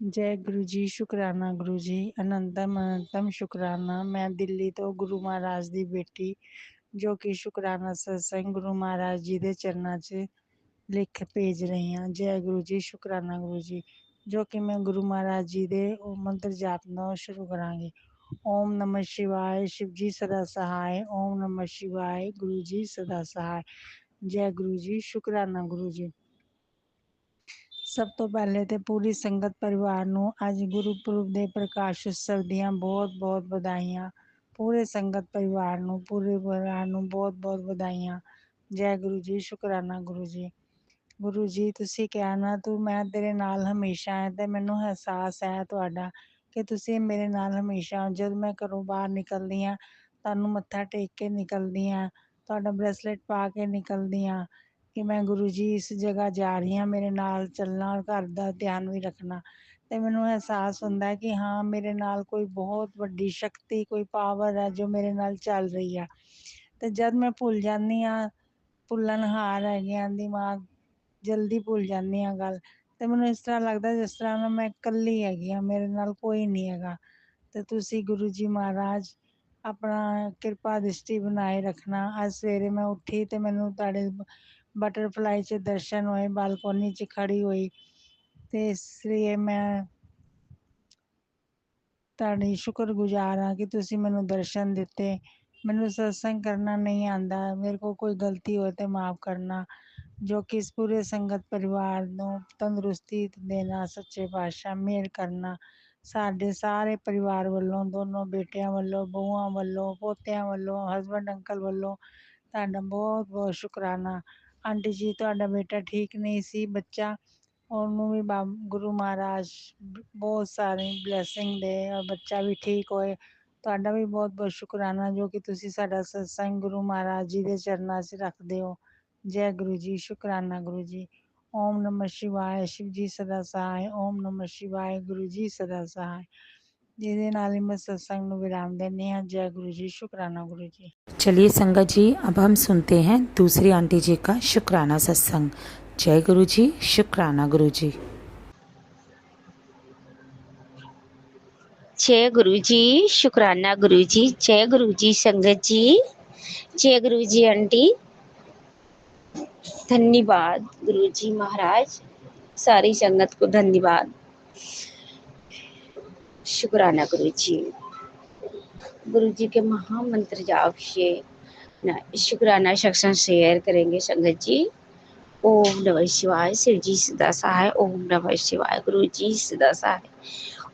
जय गुरु जी, शुकराना गुरु जी, अनंतम अनंतम शुकराना। मैं दिल्ली तो गुरु महाराज ਦੀ ਬੇਟੀ ਜੋ ਕਿ ਸ਼ੁਕਰਾਨਾ ਸਤਸੰਗ ਗੁਰੂ ਮਹਾਰਾਜ ਜੀ ਦੇ ਚਰਨਾਂ 'ਚ ਲਿਖ ਭੇਜ ਰਹੀ ਹਾਂ। ਜੈ ਗੁਰੂ ਜੀ, ਸ਼ੁਕਰਾਨਾ ਗੁਰੂ ਜੀ, ਜੋ ਕਿ ਮੈਂ ਗੁਰੂ ਮਹਾਰਾਜ ਜੀ ਦੇ ਉਹ ਮੰਤਰ ਜਾਪ ਨਾਲ ਸ਼ੁਰੂ ਕਰਾਂਗੀ। ਓਮ ਨਮः शिवाय, शिव जी सदा सहाय। ओम नमः शिवाय, गुरु जी सदा सहाय। जय गुरु जी, शुकराना गुरु जी। ਸਭ ਤੋਂ ਪਹਿਲੇ ਤੇ ਪੂਰੀ ਸੰਗਤ ਪਰਿਵਾਰ ਨੂੰ ਅੱਜ ਗੁਰਪੁਰਬ ਦੇ ਪ੍ਰਕਾਸ਼ ਉਤਸਵ ਦੀਆਂ ਬਹੁਤ-ਬਹੁਤ ਵਧਾਈਆਂ। ਪੂਰੇ ਸੰਗਤ ਪਰਿਵਾਰ ਨੂੰ ਬਹੁਤ-ਬਹੁਤ ਵਧਾਈਆਂ। ਜੈ ਗੁਰੂ ਜੀ, ਸ਼ੁਕਰਾਨਾ ਗੁਰੂ ਜੀ। ਗੁਰੂ ਜੀ, ਤੁਸੀਂ ਕਿਹਾ ਨਾ ਤੂੰ ਮੈਂ ਤੇਰੇ ਨਾਲ ਹਮੇਸ਼ਾ ਹੈ, ਤੇ ਮੈਨੂੰ ਅਹਿਸਾਸ ਹੈ ਤੁਹਾਡਾ ਕਿ ਤੁਸੀਂ ਮੇਰੇ ਨਾਲ ਹਮੇਸ਼ਾ ਹੋ। ਜਦ ਮੈਂ ਘਰੋਂ ਬਾਹਰ ਨਿਕਲਦੀ ਹਾਂ, ਤੁਹਾਨੂੰ ਮੱਥਾ ਟੇਕ ਕੇ ਨਿਕਲਦੀ ਹਾਂ, ਤੁਹਾਡਾ ਬ੍ਰੈਸਲੇਟ ਪਾ ਕੇ ਨਿਕਲਦੀ ਹਾਂ ਕਿ ਮੈਂ ਗੁਰੂ ਜੀ ਇਸ ਜਗ੍ਹਾ ਜਾ ਰਹੀ ਹਾਂ, ਮੇਰੇ ਨਾਲ ਚੱਲਣਾ ਔਰ ਘਰ ਦਾ ਧਿਆਨ ਵੀ ਰੱਖਣਾ। ਅਤੇ ਮੈਨੂੰ ਅਹਿਸਾਸ ਹੁੰਦਾ ਕਿ ਹਾਂ, ਮੇਰੇ ਨਾਲ ਕੋਈ ਬਹੁਤ ਵੱਡੀ ਸ਼ਕਤੀ, ਕੋਈ ਪਾਵਰ ਹੈ ਜੋ ਮੇਰੇ ਨਾਲ ਚੱਲ ਰਹੀ ਆ। ਅਤੇ ਜਦ ਮੈਂ ਭੁੱਲ ਜਾਂਦੀ ਹਾਂ, ਭੁੱਲਣਹਾਰ ਹੈਗੇ ਹਾਂ, ਦਿਮਾਗ ਜਲਦੀ ਭੁੱਲ ਜਾਂਦੀ ਹਾਂ ਗੱਲ, ਅਤੇ ਮੈਨੂੰ ਇਸ ਤਰ੍ਹਾਂ ਲੱਗਦਾ ਜਿਸ ਤਰ੍ਹਾਂ ਨਾ ਮੈਂ ਇਕੱਲੀ ਹੈਗੀ ਹਾਂ, ਮੇਰੇ ਨਾਲ ਕੋਈ ਨਹੀਂ ਹੈਗਾ। ਅਤੇ ਤੁਸੀਂ ਗੁਰੂ ਜੀ ਮਹਾਰਾਜ ਆਪਣਾ ਕਿਰਪਾ ਦ੍ਰਿਸ਼ਟੀ ਬਣਾਏ ਰੱਖਣਾ। ਅੱਜ ਸਵੇਰੇ ਮੈਂ ਉੱਠੀ ਅਤੇ ਮੈਨੂੰ ਤੁਹਾਡੇ ਬਟਰਫਲਾਈ 'ਚ ਦਰਸ਼ਨ ਹੋਏ, ਬਾਲਕੋਨੀ 'ਚ ਖੜੀ ਹੋਈ, ਅਤੇ ਇਸ ਲਈ ਮੈਂ ਤੁਹਾਡੀ ਸ਼ੁਕਰਗੁਜ਼ਾਰ ਹਾਂ ਕਿ ਤੁਸੀਂ ਮੈਨੂੰ ਦਰਸ਼ਨ ਦਿੱਤੇ। ਮੈਨੂੰ ਸਤਸੰਗ ਕਰਨਾ ਨਹੀਂ ਆਉਂਦਾ, ਮੇਰੇ ਕੋਲ ਕੋਈ ਗਲਤੀ ਹੋਏ ਤਾਂ ਮਾफ़ ਕਰਨਾ। ਜੋ ਕਿ ਇਸ ਪੂਰੇ ਸੰਗਤ ਪਰਿਵਾਰ ਨੂੰ ਤੰਦਰੁਸਤੀ ਦੇਣਾ, ਸੱਚੇ ਪਾਤਸ਼ਾਹ ਮਿਹਰ ਕਰਨਾ। ਸਾਡੇ ਸਾਰੇ ਪਰਿਵਾਰ ਵੱਲੋਂ, ਦੋਨੋਂ ਬੇਟਿਆਂ ਵੱਲੋਂ, ਬਹੂਆਂ ਵੱਲੋਂ, ਪੋਤਿਆਂ ਵੱਲੋਂ, ਹਸਬੈਂਡ ਅੰਕਲ ਵੱਲੋਂ ਤੁਹਾਡਾ ਬਹੁਤ-ਬਹੁਤ ਸ਼ੁਕਰਾਨਾ। ਆਂਟੀ ਜੀ, ਤੁਹਾਡਾ ਬੇਟਾ ਠੀਕ ਨਹੀਂ ਸੀ ਬੱਚਾ, ਉਹਨੂੰ ਵੀ ਗੁਰੂ ਮਹਾਰਾਜ ਬਹੁਤ ਸਾਰੀ ਬਲੈਸਿੰਗ ਦੇ ਔਰ ਬੱਚਾ ਵੀ ਠੀਕ ਹੋਏ। ਤੁਹਾਡਾ ਵੀ ਬਹੁਤ-ਬਹੁਤ ਸ਼ੁਕਰਾਨਾ ਜੋ ਕਿ ਤੁਸੀਂ ਸਾਡਾ ਸਤਸੰਗ ਗੁਰੂ ਮਹਾਰਾਜ ਜੀ ਦੇ ਚਰਨਾਂ 'ਚ ਰੱਖਦੇ ਹੋ। ਜੈ ਗੁਰੂ ਜੀ, ਸ਼ੁਕਰਾਨਾ ਗੁਰੂ ਜੀ। ਓਮ ਨਮः शिवाय, शिव जी सदा सहाय। ओम नमः शिवाय, गुरु जी सदा सहाय। ਜਿਹਦੇ ਨਾਲ ਹੀ ਮੈਂ सत्संग ਨੂੰ विराम देनी हाँ। जय गुरु जी, शुकराना गुरु जी। चलिए संगत जी, अब हम सुनते हैं दूसरी आंटी जी का शुक्राना सत्संग। जय गुरु जी, शुक्राना गुरु जी। जय गुरु जी, शुक्राना गुरु जी। जय गुरु जी संगत जी। जय गुरु जी आंटी। धन्यवाद गुरु जी महाराज, सारी संगत को धन्यवाद। शुक्राना गुरु जी। गुरु जी के महामंत्र जाप से शुक्राना सत्संग शेयर करेंगे संगत जी। ओम नमः शिवाय, शिव जी सदा सहाय। ओम नमः शिवाय, गुरु जी सदा सहाय।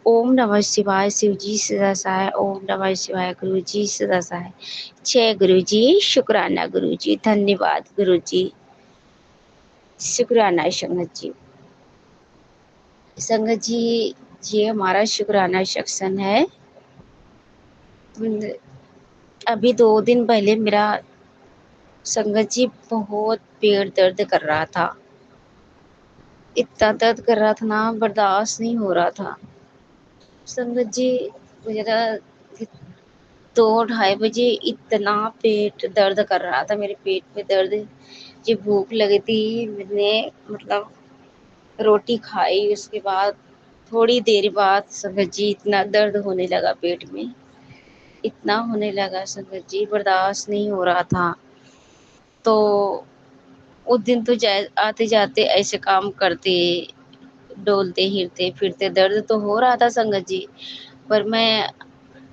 ओम नमः शिवाय, शिव जी सदा सहाय। ओम नमः शिवाय, गुरु जी सदा सहाय। जय गुरु जी, शुक्राना गुरु जी। धन्यवाद गुरु जी। शुक्राना संगत जी। संगत जी, ये हमारा शुक्राना सत्संग है। अभी 2 दिन पहले मेरा संगत जी बहुत पेट दर्द कर रहा था। इतना दर्द कर रहा था ना, बर्दाश्त नहीं हो रहा था संगत जी। मेरा 2-2:30 बजे इतना पेट दर्द कर रहा था, मेरे पेट में दर्द। जी भूख लगी थी, मैंने मतलब रोटी खाई, उसके बाद थोड़ी देर बाद संगत जी इतना दर्द होने लगा पेट में, इतना होने लगा संगत जी, बर्दाश्त नहीं हो रहा था। तो उस दिन तो आते जाते ऐसे काम करते, डोलते हिलते फिरते, दर्द तो हो रहा था संगत जी, पर मैं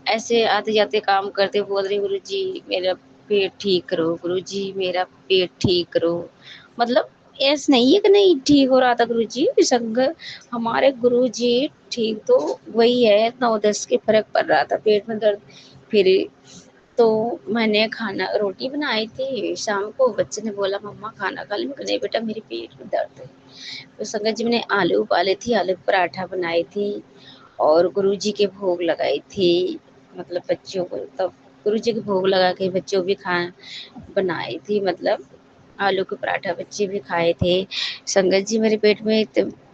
ऐसे आते जाते काम करते बोल रही, गुरु जी मेरा पेट ठीक करो, गुरु जी मेरा पेट ठीक करो। मतलब ऐसा नहीं है कि नहीं ठीक हो रहा था गुरु जी। संग हमारे गुरु जी ठीक तो वही है, 9-10 के फर्क पड़ रहा था पेट में दर्द। फिर तो मैंने खाना रोटी बनाई थी शाम को, बच्चे ने बोला मम्मा खाना खा ले, नहीं बेटा मेरे पेट में दर्द है। तो संगत जी मैंने आलू उबाले थी, आलू पराठा बनाई थी और गुरुजी के भोग लगाई थी, मतलब बच्चों को, तब गुरुजी के भोग लगा के बच्चों भी बनाई थी, मतलब आलू के पराठा बच्चे भी खाए थे। संगत जी मेरे पेट में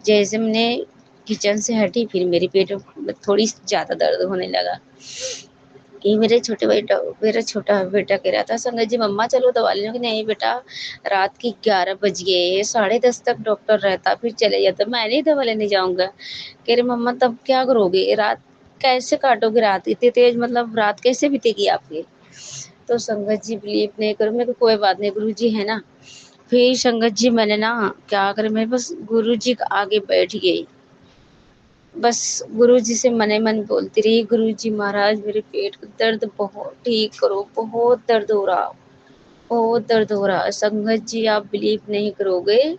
जैसे मैंने किचन से हटी, फिर मेरे पेट में थोड़ी ज़्यादा दर्द होने लगा। कि मेरा छोटा बेटा कह रहा था, संगत जी मम्मा चलो दवा ले लो, कि नहीं बेटा रात की 11 बज गए, 10:30 तक डॉक्टर रहता, फिर चले जाता, मैं नहीं दवा लेने जाऊंगा। कह रहे मम्मा तब क्या करोगे, रात कैसे काटोगे, रात इतनी तेज, मतलब रात कैसे बीतेगी आपकी। तो संगत जी बिलीव नहीं करो, मेरे को कोई बात नहीं, गुरु जी है ना। फिर संगत जी मैंने ना क्या करे, मैं बस गुरु जी के आगे बैठ गई, बस गुरु जी से मने मन बोलती रही, गुरु जी महाराज मेरे पेट का दर्द बहुत ठीक करो, बहुत दर्द हो रहा, बहुत दर्द हो रहा। संगत जी आप बिलीव नहीं करोगे,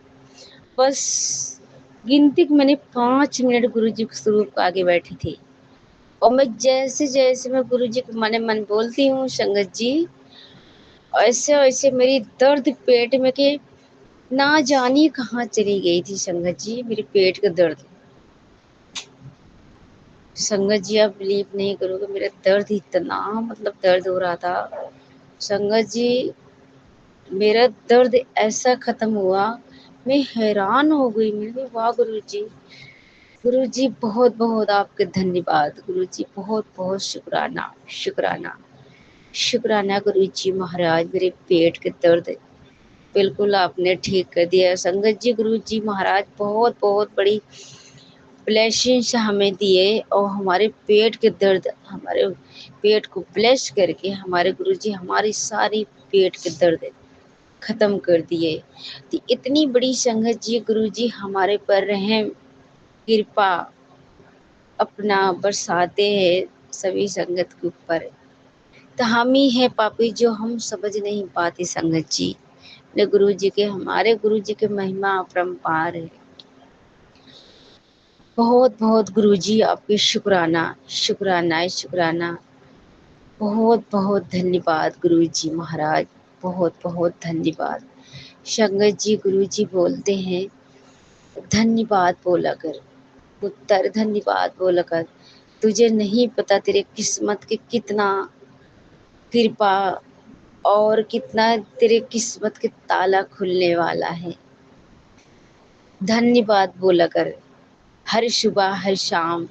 बस गिनती के मैंने 5 मिनट गुरु जी के स्वरूप के आगे बैठी थी, और मैं जैसे जैसे मैं गुरु जी को मने मन बोलती हूँ संगत जी, ऐसे ऐसे मेरी दर्द पेट में के ना जानी कहाँ चली गई थी संगत जी, मेरे पेट का दर्द। संगत जी आप बिलीव नहीं करोगे, मेरा दर्द इतना मतलब दर्द हो रहा था संगत जी, मेरा दर्द ऐसा खत्म हुआ, मैं हैरान हो गई, मैंने वाह गुरु जी बहुत बहुत आपके धन्यवाद, गुरु जी बहुत बहुत शुक्राना, शुक्राना, शुक्राना गुरु जी महाराज, मेरे पेट के दर्द बिल्कुल आपने ठीक कर दिया। संगत जी गुरु जी महाराज बहुत बहुत बड़ी ब्लेसिंग्स हमें दिए, और हमारे पेट के दर्द, हमारे पेट को ब्लेस करके हमारे गुरुजी हमारी सारी पेट के दर्द खत्म कर दिए। तो इतनी बड़ी संगत जी गुरुजी हमारे पर रहम कृपा अपना बरसाते हैं सभी संगत के ऊपर। तो हम ही है पापी जो हम समझ नहीं पाते संगत जी, ने गुरु जी के, हमारे गुरु जी के महिमा अपरंपार है। बहुत बहुत गुरुजी आपके शुक्राना, शुक्राना, शुक्राना, बहुत बहुत धन्यवाद गुरुजी महाराज, बहुत बहुत धन्यवाद। संगत जी गुरुजी बोलते हैं, धन्यवाद बोला कर पुत्र, धन्यवाद बोला कर, तुझे नहीं पता तेरे किस्मत के कितना कृपा, और कितना तेरे किस्मत के ताला खुलने वाला है। धन्यवाद बोला कर, हर सुबह हर शाम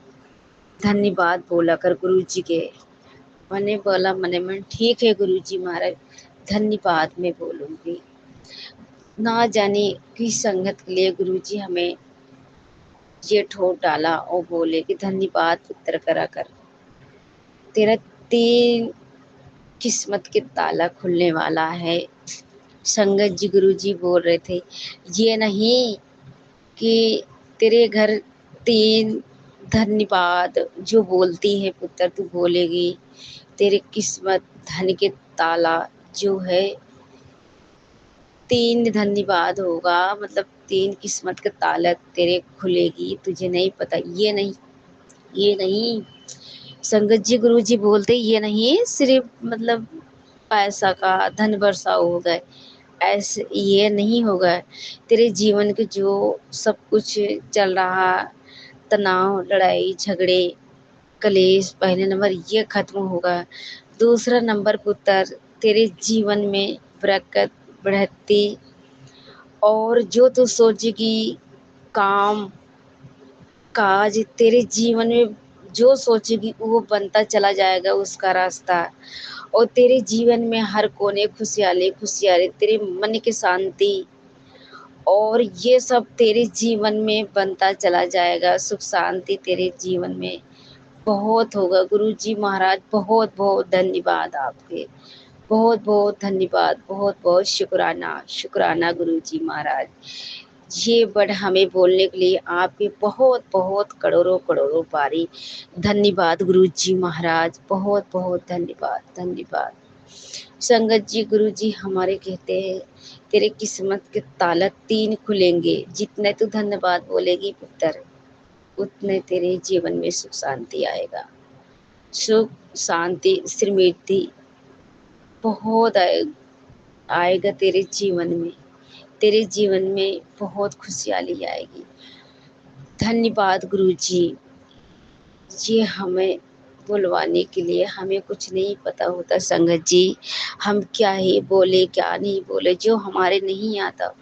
धन्यवाद बोला कर गुरु जी के। मैंने बोला मने मन ठीक है गुरु जी महाराज, धन्यवाद मैं बोलूँगी। ना जाने किस संगत के लिए गुरु जी हमें ये ठोक डाला और बोले कि धन्यवाद पुत्र करा कर, तेरा 3 किस्मत के ताला खुलने वाला है। संगत जी गुरु जी बोल रहे थे, ये नहीं कि तेरे घर 3 धन्यवाद जो बोलती है पुत्र तू बोलेगी, तेरे किस्मत धन के ताला जो है 3 धन्यवाद होगा, मतलब 3 किस्मत के ताला तेरे खुलेगी, तुझे नहीं पता। ये नहीं, ये नहीं, संगत जी गुरु जी बोलते ये नहीं सिर्फ मतलब पैसा का धन वर्षा हो गए, ऐसे ये नहीं होगा। तेरे जीवन के जो सब कुछ चल रहा, तनाव, लड़ाई झगड़े, कलेश, पहले नंबर ये खत्म होगा। दूसरा नंबर पुत्र, तेरे जीवन में बरकत, बढ़ती, और जो तू सोचेगी काम काज तेरे जीवन में जो सोचेगी वो बनता चला जाएगा उसका रास्ता, और तेरे जीवन में हर कोने खुशहाली खुशहाली, तेरे मन की शांति, और ये सब तेरे जीवन में बनता चला जाएगा। सुख शांति तेरे जीवन में बहुत होगा। गुरु जी महाराज बहुत बहुत धन्यवाद आपके, बहुत बहुत धन्यवाद, बहुत बहुत शुक्राना, शुक्राना गुरु जी महाराज। ये वर्ड हमें बोलने के लिए आपके बहुत बहुत करोड़ों करोड़ों बारी धन्यवाद गुरु जी महाराज, बहुत बहुत धन्यवाद, धन्यवाद। संगत जी गुरु जी हमारे कहते हैं, तेरे किस्मत के ताला 3 खुलेंगे, जितने तू धन्यवाद बोलेगी पुत्र उतने तेरे जीवन में सुख शांति आएगा। सुख शांति समृद्धि बहुत आएगा तेरे जीवन में, तेरे जीवन में बहुत खुशहाली आएगी। धन्यवाद गुरु जी, ये हमें बुलवाने के लिए, हमें कुछ नहीं पता होता संगत जी, हम क्या ही बोले क्या नहीं बोले, जो हमारे नहीं आता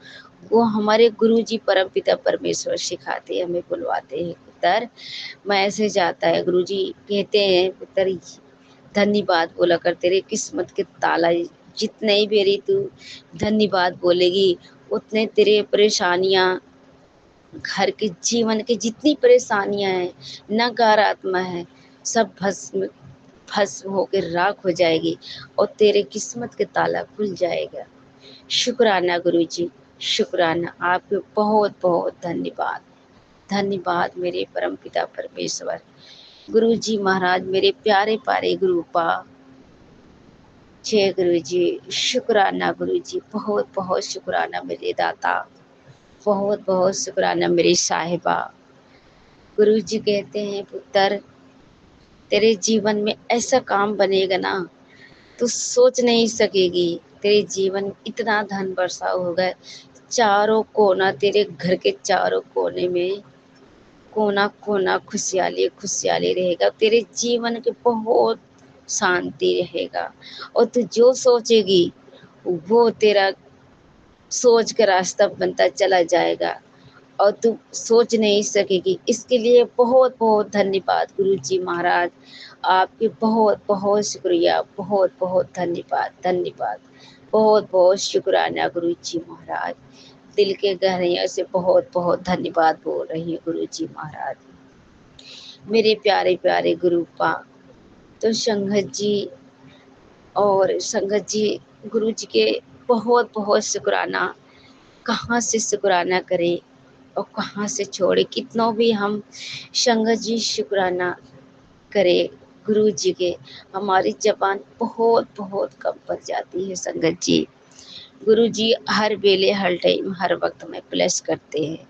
वो हमारे गुरु जी परम पिता परमेश्वर सिखाते हैं, हमें बुलवाते हैं पुत्र। मैं ऐसे जाता है गुरु जी कहते हैं पुत्र धन्यवाद बोला कर। तेरे किस्मत के ताला जितने ही बेरी तू धन्यवाद बोलेगी, उतने तेरे परेशानियाँ, घर के जीवन की जितनी परेशानियाँ हैं, नकारात्मक है, सब भस्म होकर राख हो जाएगी और तेरे किस्मत के ताला खुल जाएगा। शुक्राना गुरुजी, शुक्राना। आपके बहुत बहुत धन्यवाद। धन्यवाद मेरे परमपिता परमेश्वर। गुरुजी महाराज, मेरे प्यारे प्यारे गुरुपा, जय गुरुजी। शुक्राना गुरुजी, बहुत बहुत शुक्राना मेरे दाता, बहुत बहुत शुक्राना मेरी साहिबा। गुरुजी कहते हैं, पुत्र तेरे जीवन में ऐसा काम बनेगा ना, तू सोच नहीं सकेगी। तेरे जीवन में इतना धन वर्षा होगा, चारों कोना, तेरे घर के चारों कोने में कोना कोना खुशहाली खुशहाली रहेगा। तेरे जीवन के बहुत शांति रहेगा और तू जो सोचेगी वो तेरा सोच का रास्ता बनता चला जाएगा और तू सोच नहीं सकेगी। इसके लिए बहुत बहुत धन्यवाद गुरुजी महाराज, आपके बहुत बहुत शुक्रिया, बहुत बहुत धन्यवाद। धन्यवाद, बहुत बहुत शुक्राना गुरुजी महाराज। दिल के गहराइयों से बहुत बहुत धन्यवाद बोल रही है गुरुजी महाराज। मेरे प्यारे प्यारे गुरुपा, तो संगत जी और संगत जी, गुरु जी के बहुत बहुत शुक्राना। कहाँ से शुक्राना करें और कहाँ से छोड़े, कितनों भी हम संगत जी शुक्राना करें गुरु जी के, हमारी जबान बहुत बहुत कम पड़ जाती है संगत जी। गुरु जी हर वेले हर टाइम हर वक्त में प्लस करते हैं।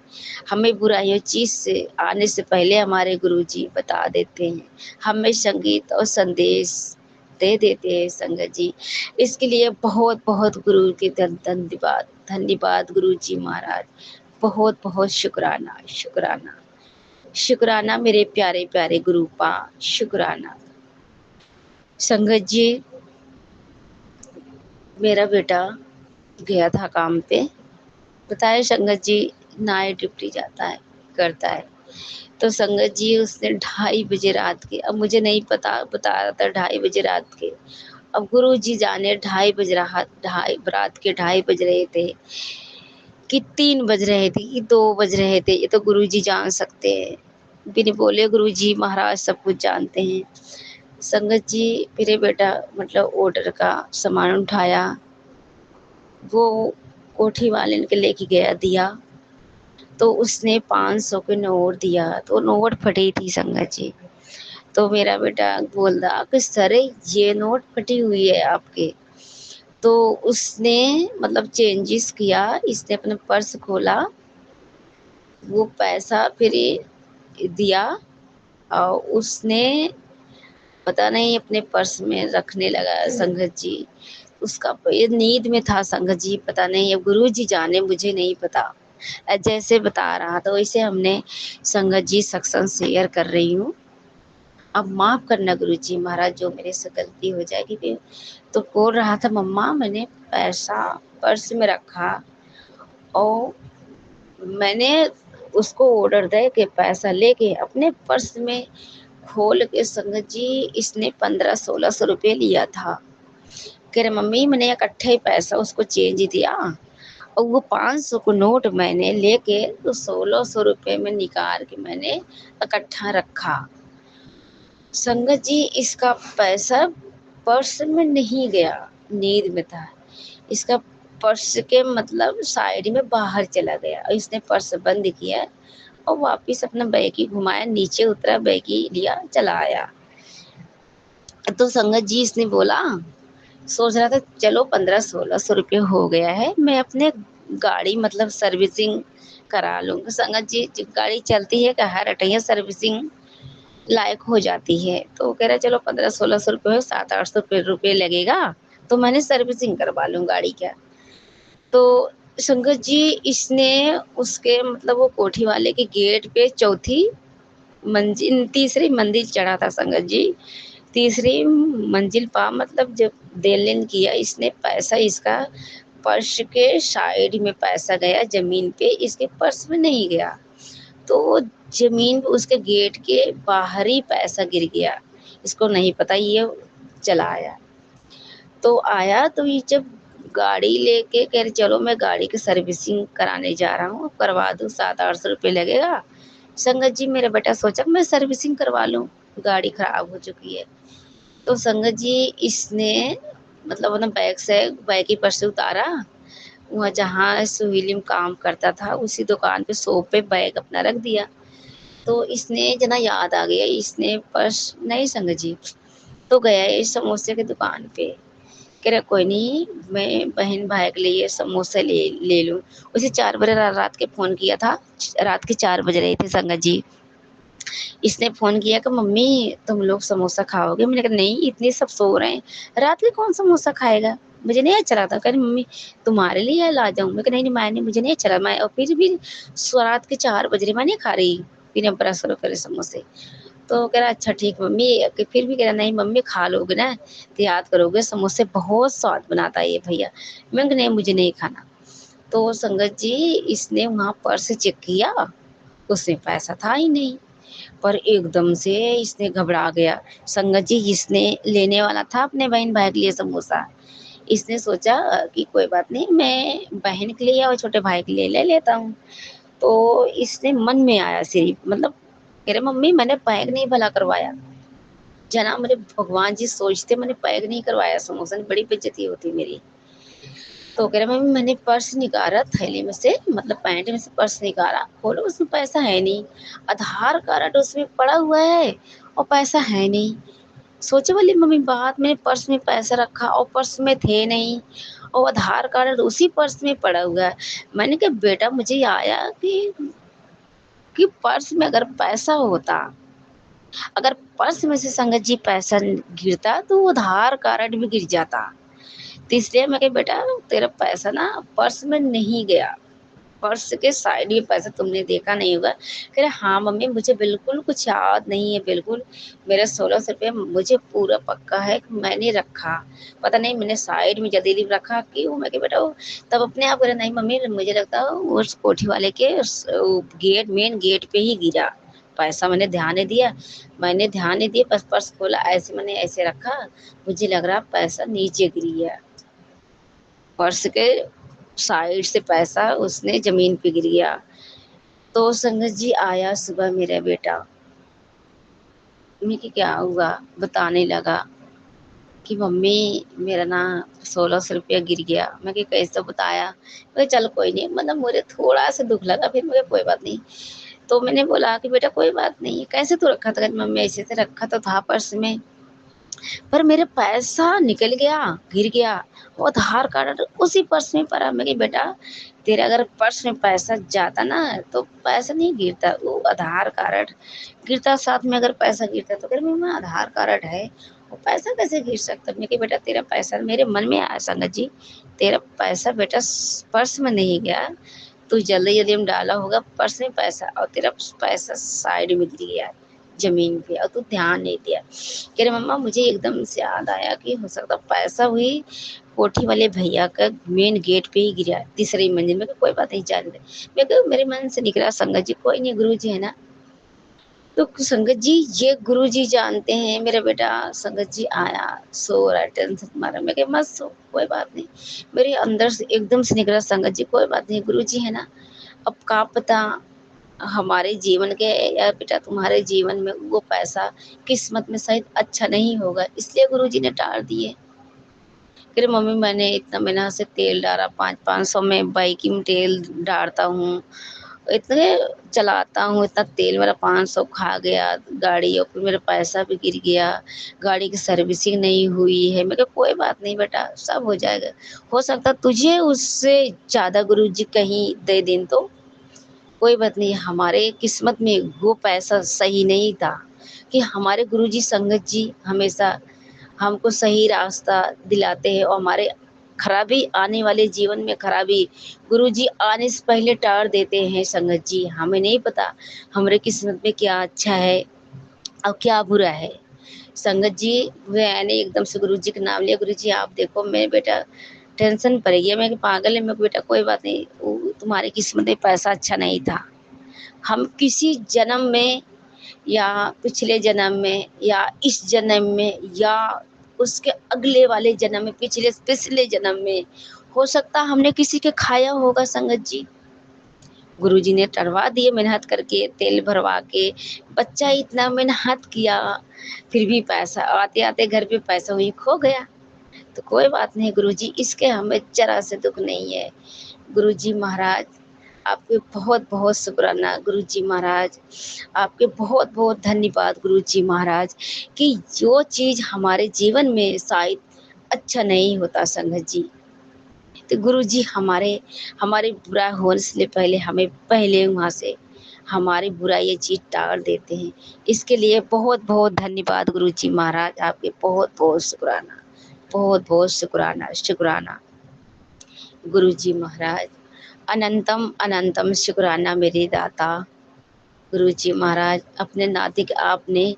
हमें बुराइयों चीज़ से आने से पहले हमारे गुरु जी बता देते हैं, हमें संगीत और संदेश दे देते हैं संगत जी। इसके लिए बहुत बहुत गुरु के धन्यवाद। धन्यवाद गुरु जी महाराज, बहुत बहुत शुक्राना शुक्राना शुक्राना मेरे प्यारे प्यारे गुरुपा, शुक्राना। संगत जी, मेरा बेटा गया था काम पे, बताया संगत जी नाइट ड्यूटी जाता है करता है। तो संगत जी उसने 2:30 रात के, अब मुझे नहीं पता, बता रहा था 2:30 रात के, अब गुरु जी जाने 2:30 रात के 2:30 बज रहे थे कि 3 बज रहे थे कि 2 बज रहे थे, ये तो गुरु जी जान सकते हैं। बिन बोले गुरु जी महाराज सब कुछ जानते हैं। संगत जी, मेरे बेटा मतलब ऑर्डर का सामान उठाया, वो कोठी वाले के लेके गया दिया, तो उसने 500 के नोट दिया, तो नोट फटी थी संगत जी। तो मेरा बेटा बोल रहा कि सर ये नोट फटी हुई है आपके। तो उसने मतलब चेंजेस किया, इसने अपना पर्स खोला, वो पैसा फिर दिया और उसने पता नहीं अपने पर्स में रखने लगा संगत जी। उसका ये नींद में था संगत जी, पता नहीं, अब गुरु जी जाने, मुझे नहीं पता। जैसे बता रहा था वैसे हमने संगत जी सत्संग शेयर कर रही हूँ। अब माफ़ करना गुरु जी महाराज, जो मेरे से गलती हो जाएगी भी। तो बोल रहा था, मम्मा मैंने पैसा पर्स में रखा और मैंने उसको ऑर्डर दे के पैसा लेके अपने पर्स में खोल के संगत जी, इसने 1500-1600 रुपये लिया था। कह रहे मम्मी मैंने इकट्ठे ही पैसा उसको चेंज दिया और वो 500 को नोट मैंने लेके तो 1600 रुपये में निकाल के मैंने इकट्ठा रखा। संगत जी इसका पैसा पर्स में नहीं गया, नींद में था, इसका पर्स के मतलब साइड में बाहर चला गया और इसने पर्स बंद किया और वापिस अपना बैग ही घुमाया, नीचे उतरा, बैग ही लिया, चला आया। तो संगत जी इसने बोला, सोच रहा था चलो 1500-1600 रुपये हो गया है, मैं अपने गाड़ी मतलब सर्विसिंग करा लूँगा। संगत जी जब गाड़ी चलती है, हर अटैया सर्विसिंग लायक हो जाती है, तो कह रहा चलो 1500-1600 रुपये हो, 700-800 रुपये लगेगा तो मैंने सर्विसिंग करवा लूँ गाड़ी का। तो संगत जी इसने उसके मतलब वो कोठी वाले के गेट पे तीसरी मंजिल चढ़ा था संगत जी। तीसरी मंजिल पा मतलब जब देन किया इसने, पैसा इसका पर्स के साइड में पैसा गया, जमीन पे इसके पर्स में नहीं गया, तो जमीन पे उसके गेट के बाहर ही पैसा गिर गया। इसको नहीं पता, ये चला आया। तो आया तो ये जब गाड़ी लेके कह रहे चलो मैं गाड़ी की सर्विसिंग कराने जा रहा हूँ, करवा दूँ, 700-800 रुपये लगेगा। संगत जी मेरा बेटा सोचा मैं सर्विसिंग करवा लूँ, गाड़ी खराब हो चुकी है। तो संगत जी इसने मतलब अपना बैग ही पर्स से उतारा, वहाँ जहाँ सुहेली में काम करता था उसी दुकान पे शॉप पे बैग अपना रख दिया। तो इसने जना याद आ गया, इसने पर्स नहीं संगत जी, तो गया इस समोसे की दुकान पे, कह रहा कोई नहीं मैं बहन भाई के लिए समोसा ले ले लूँ। उसे 4 बजे रात के फ़ोन किया था, रात के 4 बज रहे थे संगत जी। इसने फ़ोन किया कि मम्मी तुम लोग समोसा खाओगे? मैंने कहा नहीं इतने सब सो रहे हैं, रात में कौन समोसा खाएगा? मुझे नहीं अच्छा लगता। कह रही मम्मी तुम्हारे लिए ला जाऊँ? मैं कहा नहीं, नहीं मैंने मुझे नहीं अच्छा लगा, मैं और फिर भी रात के 4 बज रहे मैं नहीं खा रही बिना ब्रश करे समोसे। तो कह रहा अच्छा ठीक मम्मी, कि फिर भी कह रहा नहीं मम्मी खा लोगे ना तो याद करोगे समोसे बहुत स्वाद बनाता है ये भैया। मैं कहा नहीं मुझे नहीं खाना। तो संगत जी इसने वहाँ पर्स चेक किया, उसमें पैसा था ही नहीं। पर एकदम से इसने घबरा गया। संगत जी इसने लेने वाला था अपने बहन भाई के लिए समोसा। इसने सोचा कि कोई बात नहीं मैं बहन के लिए और छोटे भाई के लिए ले लेता हूँ। तो इसने मन में आया सिर्फ मतलब कह रहे मम्मी मैंने पैक नहीं भला करवाया, जना मेरे भगवान जी सोचते मैंने पैक नहीं करवाया समोसा, बड़ी बेइज्जती होती मेरी। तो कह रहा मम्मी मैंने पर्स निकाला थैली में से, मतलब पैंट में से पर्स निकाला, खोलो उसमें पैसा है नहीं, आधार कार्ड उसमें पड़ा हुआ है और पैसा है नहीं। सोचे वाली मम्मी बात, मैंने पर्स में पैसा रखा और पर्स में थे नहीं और आधार कार्ड उसी पर्स में पड़ा हुआ है। मैंने कहा बेटा मुझे आया कि पर्स में अगर पैसा होता, अगर पर्स में से संगत जी पैसा गिरता तो वो आधार कार्ड भी गिर जाता। तो इसलिए मैं कही बेटा तेरा पैसा ना पर्स में नहीं गया, पर्स के साइड में पैसा तुमने देखा नहीं होगा। कह रहे हाँ मम्मी मुझे बिल्कुल कुछ याद नहीं है, बिल्कुल मेरा 1600 रुपया मुझे पूरा पक्का है कि मैंने रखा, पता नहीं मैंने साइड में जल्दी रखा क्यों। मैं कही बेटा वो तब अपने आप करे नहीं मम्मी मुझे लगता है उस कोठी वाले के गेट मेन गेट पे ही गिरा पैसा, मैंने ध्यान नहीं दिया, मैंने ध्यान नहीं दिया, बस पर्स खोला ऐसे मैंने ऐसे रखा, मुझे लग रहा पैसा नीचे गिरी है, पर्स के साइड से पैसा उसने ज़मीन पे गिर गया। तो संगत जी आया सुबह मेरा बेटा, मैं कि क्या हुआ? बताने लगा कि मम्मी मेरा ना 1600 रुपया गिर गया। मैं कि कैसे बताया? बोले चल कोई नहीं, मतलब मुझे थोड़ा सा दुख लगा, फिर मुझे कोई बात नहीं। तो मैंने बोला कि बेटा कोई बात नहीं, कैसे तू रखा था? मम्मी ऐसे से रखा तो था पर्स में, पर मेरा पैसा निकल गया, गिर गया, वो आधार कार्ड उसी पर्स में पड़ा। मैं कही बेटा तेरा अगर पर्स में पैसा जाता ना तो पैसा नहीं गिरता, वो आधार कार्ड गिरता, साथ में अगर पैसा गिरता। तो कह रही मम्मा आधार कार्ड है वो पैसा कैसे गिर सकता? मैं कही बेटा तेरा पैसा मेरे मन में आया संगत जी, तेरा पैसा बेटा पर्स में नहीं गया, तू जल्दी जल्दी में डाला होगा पर्स में पैसा और तेरा पैसा साइड में गिर गया जमीन पे और तू ध्यान नहीं दिया। कह रहे मम्मा मुझे एकदम से याद आया कि हो सकता पैसा हुई कोठी वाले भैया का मेन गेट पे ही गिरा, तीसरी मंजिल में। कोई बात नहीं जाने दे। मैं कहा मेरे मन से निकला संगत जी कोई नहीं गुरु जी है ना, तो संगत जी ये गुरु जी जानते हैं मेरा बेटा। संगत जी आया सो रहा टेंशन मारा, मैं कहा मत सो कोई बात नहीं, मेरे अंदर से एकदम से निकला संगत जी कोई बात नहीं गुरु जी है ना, अब का पता हमारे जीवन के या बेटा तुम्हारे जीवन में वो पैसा किस्मत में शायद अच्छा नहीं होगा, इसलिए गुरुजी ने टाल दिए। फिर मम्मी मैंने इतना मेहनत से तेल डाला, 500 में बाइक में तेल डालता हूँ, इतने चलाता हूँ, इतना तेल मेरा 500 खा गया गाड़ी और फिर मेरा पैसा भी गिर गया, गाड़ी की सर्विसिंग नहीं हुई है। मैं कहा कोई बात नहीं बेटा सब हो जाएगा, हो सकता तुझे उससे ज़्यादा गुरुजी कहीं दे दें तो कोई बात नहीं, हमारे किस्मत में वो पैसा सही नहीं था कि हमारे गुरुजी संगत जी हमेशा हमको सही रास्ता दिलाते हैं और हमारे खराबी आने वाले जीवन में खराबी गुरुजी आने से पहले टाल देते हैं। संगत जी हमें नहीं पता हमारे किस्मत में क्या अच्छा है और क्या बुरा है। संगत जी मैंने एकदम से गुरुजी का नाम लिया, गुरुजी आप देखो मेरे बेटा टेंशन पड़ गया, मैं कि पागल है, मैं बेटा कोई बात नहीं, वो तुम्हारी किस्मत में पैसा अच्छा नहीं था, हम किसी जन्म में या पिछले जन्म में या इस जन्म में या उसके अगले वाले जन्म में, पिछले पिछले जन्म में हो सकता हमने किसी के खाया होगा संगत जी। गुरुजी ने टरवा दिए मेहनत करके, तेल भरवा के, बच्चा इतना मेहनत किया, फिर भी पैसा आते-आते घर पे पैसा वही खो गया। तो कोई बात नहीं गुरुजी, इसके हमें ज़रा से दुःख नहीं है। गुरुजी महाराज आपके बहुत-बहुत शुक्राना गुरुजी महाराज, आपके बहुत-बहुत धन्यवाद गुरुजी महाराज कि जो चीज़ हमारे जीवन में शायद अच्छा नहीं होता संगत जी, तो गुरुजी हमारे हमारे बुरा होने से पहले हमें पहले वहाँ से हमारी बुरा ये चीज़ टाल देते हैं। इसके लिए बहुत-बहुत धन्यवाद गुरुजी महाराज, आपके बहुत-बहुत शुक्राना, बहुत-बहुत शुक्राना, शुक्राना। गुरुजी महाराज अनंतम अनंतम शुक्राना मेरे दाता। गुरुजी महाराज अपने नाती के आपने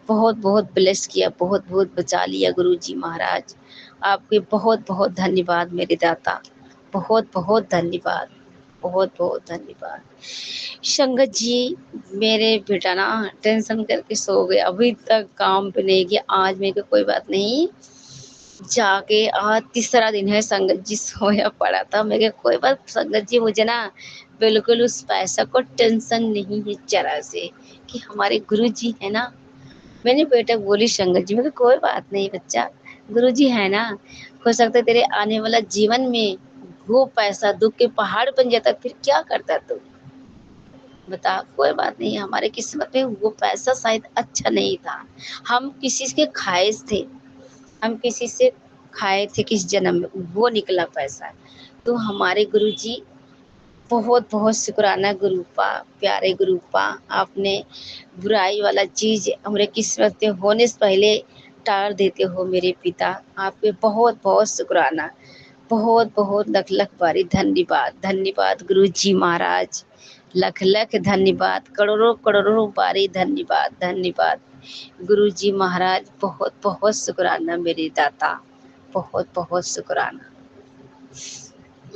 बहुत-बहुत ब्लेस किया, बहुत-बहुत बचा लिया गुरुजी महाराज। आपके बहुत-बहुत धन्यवाद मेरे दाता, बहुत-बहुत धन्यवाद, बहुत-बहुत धन्यवाद। संगत जी मेरे बेटा ना टेंशन करके सो गया, अभी तक काम पे नहीं गया। आज मैं कहा कोई बात नहीं, जाके आज तीसरा दिन है संगत जी सोया पड़ा था। मैं कहा कोई बात संगत जी, मुझे ना बिल्कुल उस पैसा को टेंशन नहीं है जरा से कि हमारे गुरुजी है ना। मैंने बेटा बोली संगत जी, मैं कहा कोई बात नहीं बच्चा, गुरुजी है ना, हो सकता है तेरे आने वाला जीवन में वो पैसा दुःख के पहाड़ बन जाता, फिर क्या करता तू? बता, कोई बात नहीं, हमारे किस्मत में वो पैसा शायद अच्छा नहीं था। हम किसी के ख्वाहिश थे, हम किसी से खाए थे किस जन्म में, वो निकला पैसा। तो हमारे गुरुजी बहुत-बहुत शुक्राना गुरुपा, प्यारे गुरुपा, आपने बुराई वाला चीज़ हमारे किस्मत में होने से पहले टाल देते हो मेरे पिता। आपके बहुत-बहुत शुक्राना, बहुत-बहुत लख-लख बारी धन्यवाद, धन्यवाद गुरुजी महाराज, लख-लख धन्यवाद, करोड़ों-करोड़ों बारी धन्यवाद, धन्यवाद। गुरुजी महाराज बहुत-बहुत शुक्राना मेरे दाता, बहुत-बहुत शुक्राना।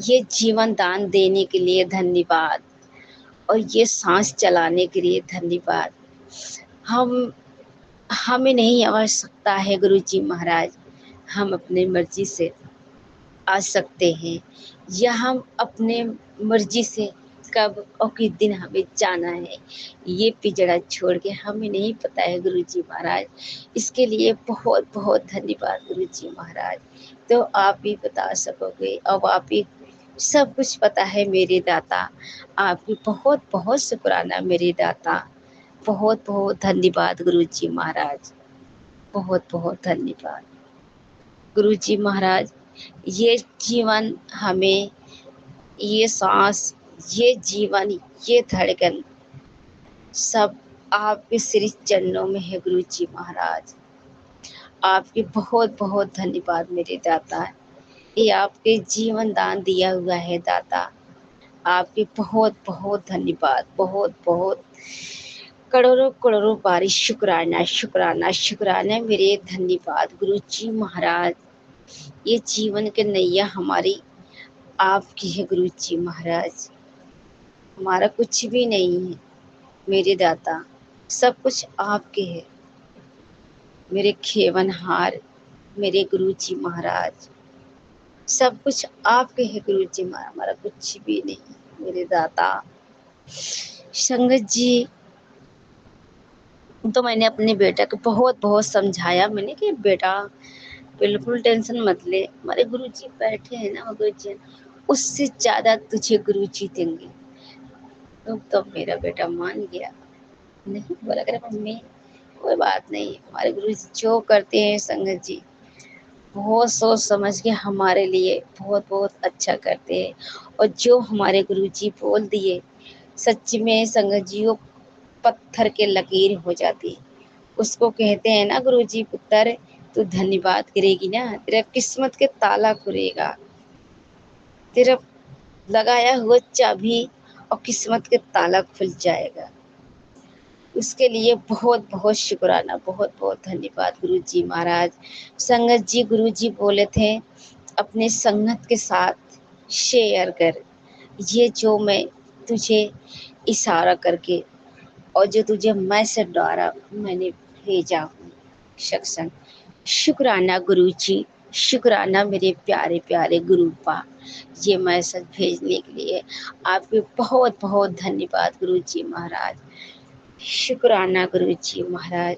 ये जीवन दान देने के लिए धन्यवाद और ये सांस चलाने के लिए धन्यवाद। हम हमें नहीं आवश्यकता है गुरुजी महाराज, हम अपने मर्जी से आ सकते हैं या हम अपने मर्जी से कब और किस दिन हमें जाना है, ये पिंजड़ा छोड़ के हमें नहीं पता है गुरुजी महाराज। इसके लिए बहुत बहुत धन्यवाद गुरुजी महाराज। तो आप ही बता सकोगे, अब आप ही सब कुछ पता है मेरे दाता। आपकी बहुत बहुत शुक्राना मेरे दाता, बहुत बहुत धन्यवाद गुरुजी महाराज, बहुत बहुत धन्यवाद गुरुजी महाराज। ये जीवन हमें, ये सांस, ये जीवन, ये धड़कन सब आपके श्री चरणों में है गुरुजी महाराज। आपके बहुत बहुत धन्यवाद मेरे दाता, ये आपके जीवन दान दिया हुआ है दाता। आपके बहुत बहुत धन्यवाद, बहुत बहुत करोड़ों करोड़ों बारी शुक्राना शुक्राना शुक्राना मेरे धन्यवाद गुरुजी महाराज। ये जीवन के नैया हमारी आपकी है गुरुजी महाराज, हमारा कुछ भी नहीं है मेरे दाता, सब कुछ आपके है मेरे खेवनहार, मेरे गुरुजी महाराज। सब कुछ आपके है गुरुजी महाराज, हमारा कुछ भी नहीं मेरे दाता। संगत जी तो मैंने अपने बेटा को बहुत बहुत समझाया, मैंने कि बेटा बिल्कुल टेंशन मत ले, हमारे गुरुजी बैठे हैं ना, गुरुजी उससे ज़्यादा तुझे गुरुजी देंगे। तो मेरा बेटा मान गया, नहीं बोला करे मम्मी कोई बात नहीं, हमारे गुरुजी जो करते हैं संगत जी बहुत सोच समझ के हमारे लिए बहुत बहुत अच्छा करते हैं। और जो हमारे गुरुजी बोल दिए सच में संगत जी वो पत्थर के लकीर हो जाती। उसको कहते हैं ना गुरुजी पुत्र तू धन्यवाद करेगी ना, तेरा किस्मत के ताला खुलेगा, तेरा लगाया हुआ चाबी और किस्मत के ताला खुल जाएगा। उसके लिए बहुत बहुत शुक्राना, बहुत बहुत धन्यवाद गुरुजी महाराज। संगत जी गुरुजी बोले थे अपने संगत के साथ शेयर कर, ये जो मैं तुझे इशारा करके और जो तुझे मैसेज द्वारा मैंने भेजा हूँ सत्संग, शुक्राना गुरु जी, शुक्राना मेरे प्यारे प्यारे गुरु पा, ये मैसेज भेजने के लिए आपके बहुत बहुत धन्यवाद गुरु जी महाराज। शुक्राना गुरु जी महाराज,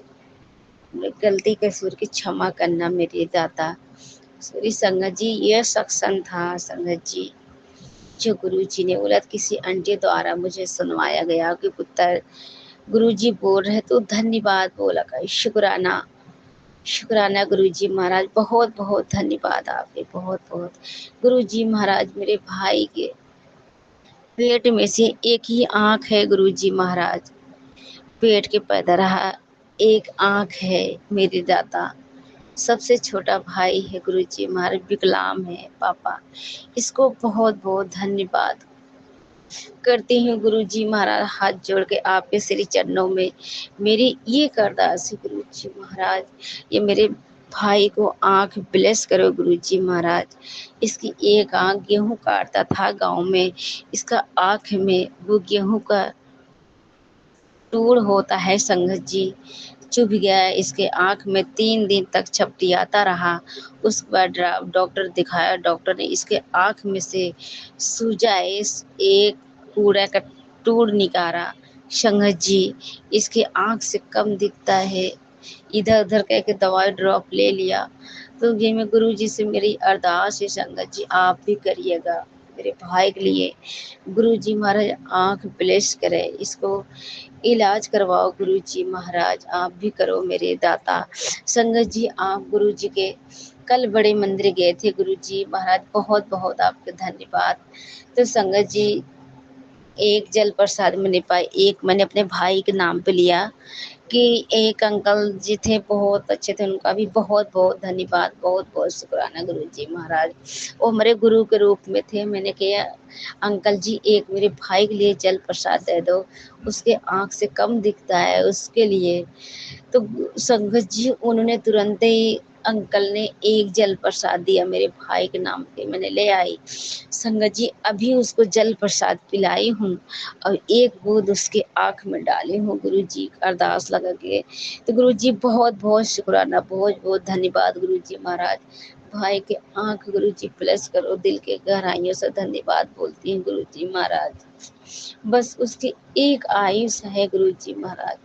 गलती कसूर की क्षमा करना मेरे दाता। सॉरी संगत जी, यह सत्संग था संगत जी, जो गुरु जी ने बोला किसी आंटी द्वारा मुझे सुनवाया गया कि पुत्र गुरु जी बोल रहे तो धन्यवाद बोला कर, शुक्राना शुक्राना गुरु जी महाराज, बहुत बहुत धन्यवाद आपके, बहुत बहुत। गुरु जी महाराज, मेरे भाई के पेट में से एक ही आंख है गुरु जी महाराज, पेट के पैदा रहा एक आंख है मेरे दाता। सबसे छोटा भाई है गुरु जी महाराज, विकलांग है पापा, इसको बहुत बहुत धन्यवाद करती हूँ गुरु जी महाराज, हाथ जोड़ के आपके श्री चरणों में मेरी ये अरदास है गुरु जी महाराज, ये मेरे भाई को आंख ब्लेस करो गुरु जी महाराज। इसकी एक आंख गेहूं काटता था गांव में, इसका आंख में वो गेहूं का टूड़ होता है संगत जी, चुभ गया है इसके आंख में, 3 दिन तक छपटियाता रहा। उसके बाद डॉक्टर दिखाया, डॉक्टर ने इसके आंख में से सुजाइश एक कूड़ा का टूड़ निकाला संगत जी, इसके आंख से कम दिखता है। इधर उधर कह के दवाई ड्रॉप ले लिया। तो ये मैं गुरु जी से मेरी अरदास है संगत जी, आप भी करिएगा मेरे भाई के लिए। गुरु जी महाराज आंख ब्लेस करे, इसको इलाज करवाओ गुरु जी महाराज, आप भी करो मेरे दाता। संगत जी, आप गुरु जी के कल बड़े मंदिर गए थे गुरु जी महाराज, बहुत बहुत आपके धन्यवाद। तो संगत जी, एक जल प्रसाद में नहीं पाई, एक मैंने अपने भाई के नाम पे लिया कि एक अंकल जी थे बहुत अच्छे थे, उनका भी बहुत बहुत धन्यवाद, बहुत बहुत शुक्राना गुरु जी महाराज, वो हमारे गुरु के रूप में थे। मैंने कहा अंकल जी एक मेरे भाई के लिए जल प्रसाद दे दो, उसके आँख से कम दिखता है उसके लिए। तो संगत जी उन्होंने तुरंत ही अंकल ने एक जल प्रसाद दिया मेरे भाई के नाम पे, मैंने ले आई संगत जी, अभी उसको जल प्रसाद पिलाई हूँ और एक बूंद उसके आँख में डाली हूँ गुरु जी अरदास लगा के। तो गुरु जी बहुत बहुत शुक्राना, बहुत बहुत धन्यवाद गुरु जी महाराज। भाई के आँख गुरु जी प्लस करो, दिल के गहराइयों से धन्यवाद बोलती हूँ गुरु जी महाराज। बस उसकी एक आयुष है गुरु जी महाराज,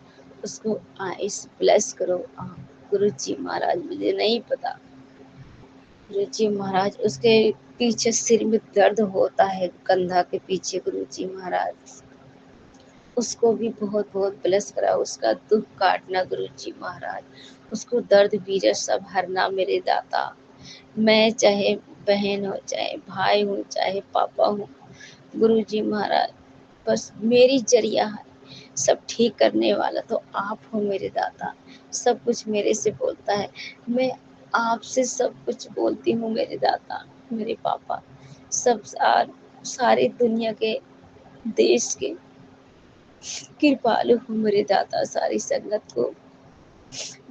उसको आयुष प्लस करो गुरु जी महाराज, मुझे नहीं पता गुरु जी महाराज, उसके पीछे सिर में दर्द होता है कंधा के पीछे गुरु जी महाराज, उसको भी बहुत बहुत ब्लेस करा, उसका दुख काटना गुरु जी महाराज, उसको दर्द बीरा सब हरना मेरे दाता। मैं चाहे बहन हो, चाहे भाई हूँ, चाहे पापा हूँ, गुरु जी महाराज बस मेरी जरिया है, सब ठीक करने वाला तो आप हो मेरे दाता। सब कुछ मेरे से बोलता है, मैं आपसे सब कुछ बोलती हूँ मेरे दाता, मेरे पापा। सब सारी दुनिया के देश के कृपालु हूँ मेरे दाता, सारी संगत को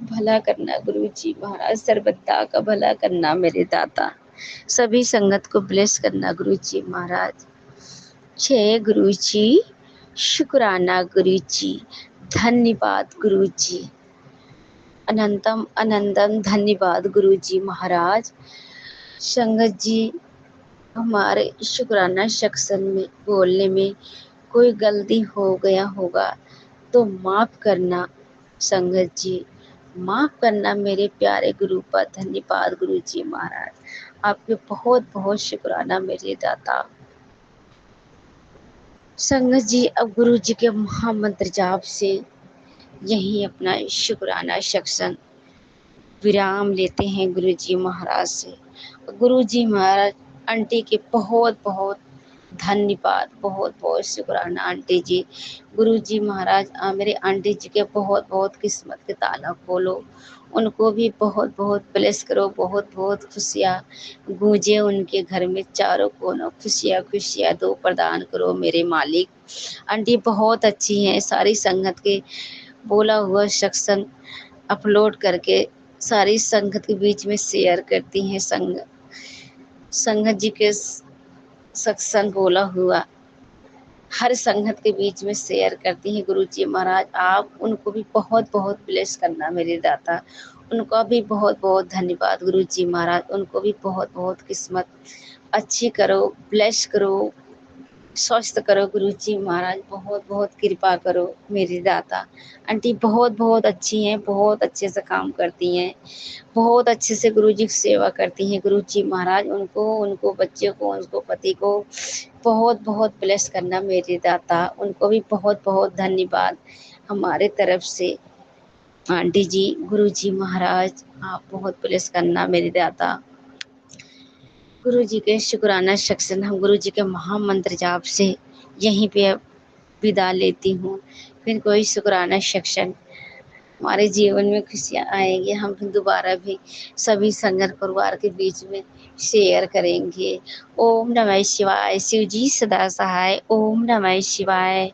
भला करना गुरु जी महाराज, सर्वदा का भला करना मेरे दाता, सभी संगत को ब्लेस करना गुरु जी महाराज। जय गुरु जी, शुक्राना गुरु जी, धन्यवाद गुरु जी, अनंतम अनंतम धन्यवाद गुरु जी महाराज। संगत जी, हमारे शुक्राना सेक्शन में बोलने में कोई गलती हो गया होगा तो माफ़ करना संगत जी, माफ़ करना मेरे प्यारे गुरु पर। धन्यवाद गुरु जी महाराज, आपके बहुत बहुत शुक्राना मेरे दाता। संगत जी, अब गुरु जी के महामंत्र जाप से यही अपना शुक्राना सेक्शन विराम लेते हैं गुरु जी महाराज से। गुरु जी महाराज, आंटी के बहुत बहुत धन्यवाद, बहुत बहुत शुक्राना आंटी जी। गुरु जी महाराज, मेरे आंटी जी के बहुत बहुत किस्मत के ताला खोलो, उनको भी बहुत बहुत ब्लेस करो, बहुत बहुत खुशियाँ गूंजे उनके घर में, चारों कोनों खुशियाँ खुशियाँ दो प्रदान करो मेरे मालिक। आंटी बहुत अच्छी हैं, सारी संगत के बोला हुआ सत्संग अपलोड करके सारी संगत के बीच में शेयर करती हैं, संगत जी के सत्संग बोला हुआ हर संगत के बीच में शेयर करती हैं। गुरु जी महाराज, आप उनको भी बहुत बहुत ब्लेस करना मेरे दाता, उनका भी बहुत बहुत धन्यवाद गुरु जी महाराज, उनको भी बहुत बहुत किस्मत अच्छी करो, ब्लेस करो, स्वस्थ करो गुरु जी महाराज, बहुत बहुत कृपा करो मेरी दाता। आंटी बहुत बहुत अच्छी हैं, बहुत अच्छे से काम करती हैं, बहुत अच्छे से गुरु जी की सेवा करती हैं गुरु जी महाराज। उनको, उनको बच्चे को, उनको पति को बहुत बहुत ब्लेस करना मेरी दाता, उनको भी बहुत बहुत धन्यवाद हमारे तरफ से। आंटी जी, गुरु जी महाराज आप बहुत ब्लेस करना मेरी दाता। गुरु जी के शुक्राना सेक्शन हम गुरु जी के महामंत्र जाप से यहीं पे विदा लेती हूँ। फिर कोई शुक्राना सेक्शन हमारे जीवन में खुशियाँ आएंगी, हम फिर दोबारा भी सभी संगत परिवार के बीच में शेयर करेंगे। ओम नमः शिवाय। शिव जी सदा सहाय। ओम नमः शिवाय।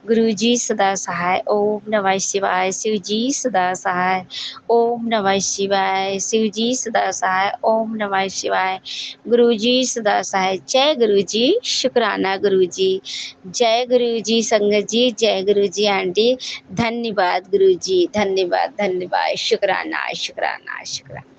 गुरु जी सदा सहाय। ओम नमः शिवाय। शिव जी सदा सहाय। ओम नमः शिवाय। शिव जी सदा सहाय। ओम नमः शिवाय। गुरु जी सदा सहाय। जय गुरु जी। शुक्राना गुरु जी। जय गुरु जी संगत जी। जय गुरु जी आंटी। धन्यवाद गुरु जी, धन्यवाद धन्यवाद। शुक्राना शुक्राना शुक्राना।